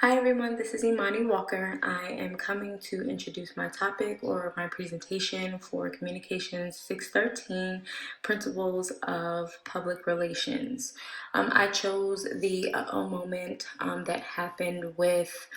Hi everyone, this is Imani Walker. I am coming to introduce my topic or my presentation for Communications 613, Principles of Public Relations. I chose the moment that happened with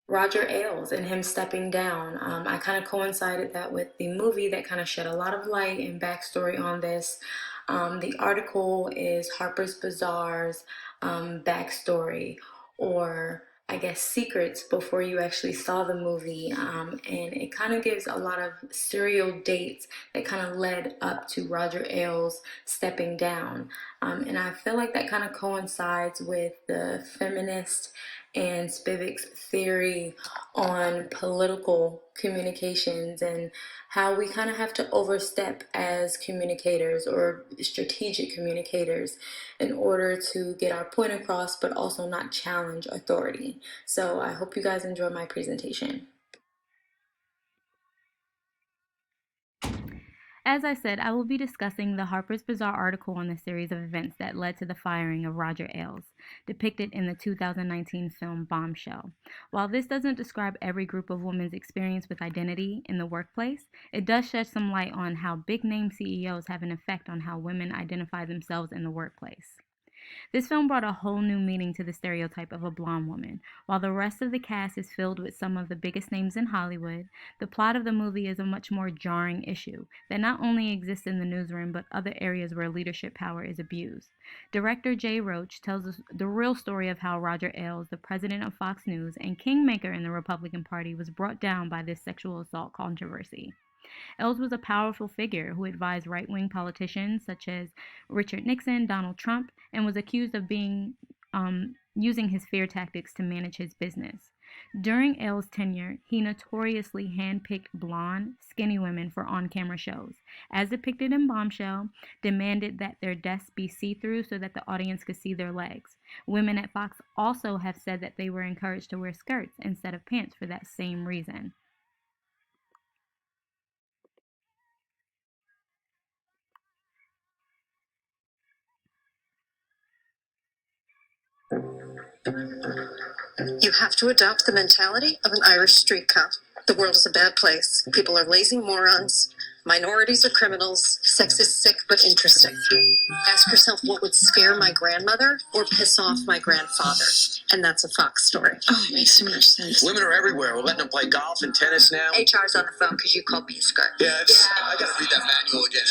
Roger Ailes and him stepping down. I kind of coincided that with the movie that kind of shed a lot of light and backstory on this. The article is Harper's Bazaar's backstory, or I guess secrets before you actually saw the movie. And it kind of gives a lot of serial dates that kind of led up to Roger Ailes stepping down. And I feel like that kind of coincides with the feminist and Spivak's theory on political communications and how we kind of have to overstep as communicators or strategic communicators in order to get our point across, but also not challenge authority. So I hope you guys enjoy my presentation. As I said, I will be discussing the Harper's Bazaar article on the series of events that led to the firing of Roger Ailes, depicted in the 2019 film Bombshell. While this doesn't describe every group of women's experience with identity in the workplace, it does shed some light on how big name CEOs have an effect on how women identify themselves in the workplace. This film brought a whole new meaning to the stereotype of a blonde woman. While the rest of the cast is filled with some of the biggest names in Hollywood, the plot of the movie is a much more jarring issue that not only exists in the newsroom but other areas where leadership power is abused. Director Jay Roach tells us the real story of how Roger Ailes, the president of Fox News and kingmaker in the Republican Party, was brought down by this sexual assault controversy. Els was a powerful figure who advised right wing politicians such as Richard Nixon, Donald Trump, and was accused of using his fear tactics to manage his business. During Els' tenure, he notoriously handpicked blonde, skinny women for on camera shows. As depicted in Bombshell, demanded that their desks be see through so that the audience could see their legs. Women at Fox also have said that they were encouraged to wear skirts instead of pants for that same reason. You have to adopt the mentality of an Irish street cop. The world is a bad place. People are lazy morons. Minorities are criminals. Sex is sick but interesting. Ask yourself what would scare my grandmother or piss off my grandfather. And that's a Fox story. Oh, it makes so much sense. Women are everywhere. We're letting them play golf and tennis now. HR's on the phone because you called me a skirt. Yeah, I gotta read that manual again.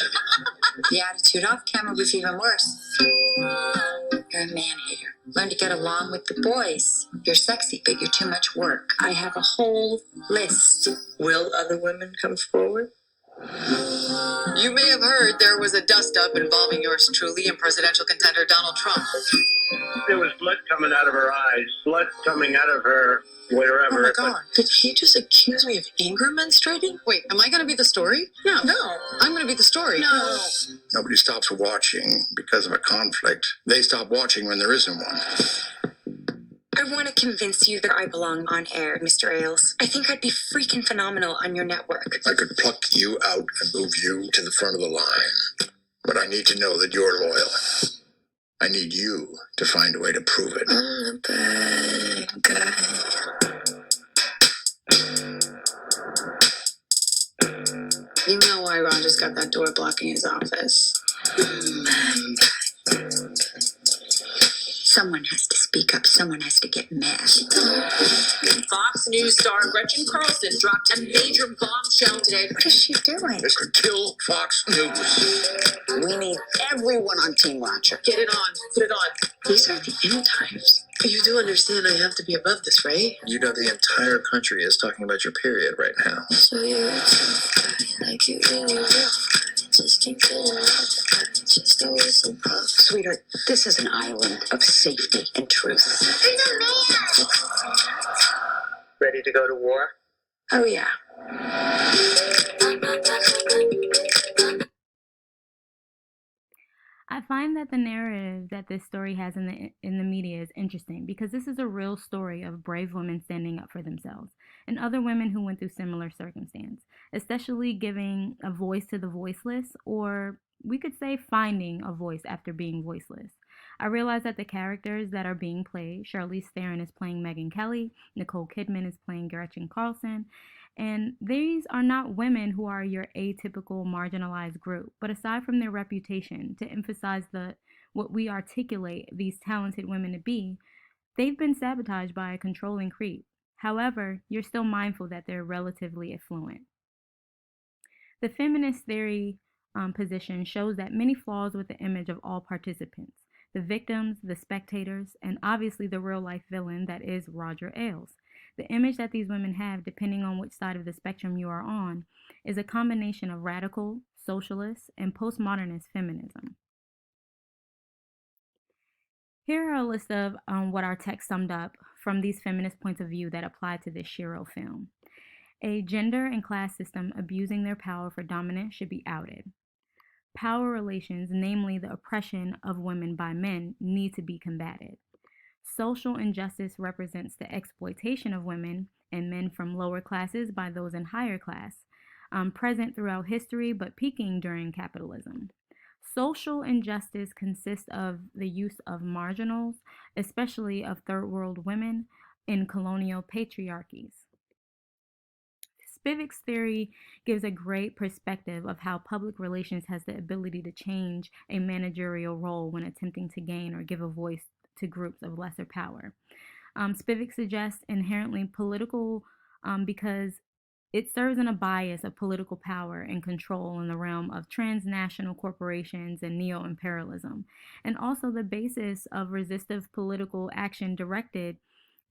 The attitude off camera was even worse. You're a man hater. Learn to get along with the boys. You're sexy, but you're too much work. I have a whole list. Will other women come forward? You may have heard there was a dust-up involving yours truly and presidential contender Donald Trump. There was blood coming out of her eyes, blood coming out of her wherever. Oh my God! Did he just accuse me of anger menstruating? Wait, am I going to be the story? No. I'm going to be the story. No. Nobody stops watching because of a conflict. They stop watching when there isn't one. I want to convince you that I belong on air, Mr. Ailes. I think I'd be freaking phenomenal on your network. I could pluck you out and move you to the front of the line. But I need to know that you're loyal. I need you to find a way to prove it. I'm a bad guy. You know why Roger's got that door blocking his office. Someone has to speak up. Someone has to get mad. Fox News star Gretchen Carlson dropped a major bombshell today. What is she doing? This could kill Fox News. We need everyone on Team Roger. Get it on. Put it on. These are the end times. You do understand I have to be above this, right? You know the entire country is talking about your period right now. So you're a tough guy, like you really rough. Just keep feeling rough. Just always so puff. Sweetheart, this is an island of safety and truth. Ready to go to war? Oh, yeah. I find that the narrative that this story has in the media is interesting because this is a real story of brave women standing up for themselves and other women who went through similar circumstance, especially giving a voice to the voiceless, or we could say finding a voice after being voiceless. I realize that the characters that are being played, Charlize Theron is playing Megyn Kelly, Nicole Kidman is playing Gretchen Carlson, and these are not women who are your atypical marginalized group. But aside from their reputation to emphasize what we articulate these talented women to be, they've been sabotaged by a controlling creep. However, you're still mindful that they're relatively affluent. The feminist theory position shows that many flaws with the image of all participants, the victims, the spectators, and obviously the real life villain that is Roger Ailes. The image that these women have, depending on which side of the spectrum you are on, is a combination of radical, socialist, and postmodernist feminism. Here are a list of what our text summed up from these feminist points of view that apply to this Shiro film. A gender and class system abusing their power for dominance should be outed. Power relations, namely the oppression of women by men, need to be combated. Social injustice represents the exploitation of women and men from lower classes by those in higher class, present throughout history but peaking during capitalism. Social injustice consists of the use of marginals, especially of third world women, in colonial patriarchies. Spivak's theory gives a great perspective of how public relations has the ability to change a managerial role when attempting to gain or give a voice to groups of lesser power. Spivak suggests inherently political because it serves in a bias of political power and control in the realm of transnational corporations and neo-imperialism, and also the basis of resistive political action directed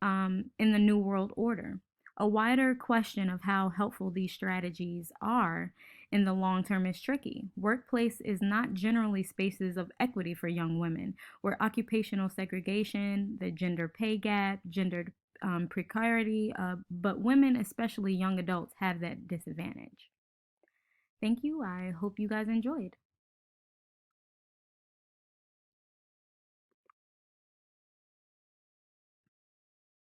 in the New World Order. A wider question of how helpful these strategies are in the long term is tricky. Workplace is not generally spaces of equity for young women, where occupational segregation, the gender pay gap, gendered precarity, but women, especially young adults, have that disadvantage. Thank you. I hope you guys enjoyed.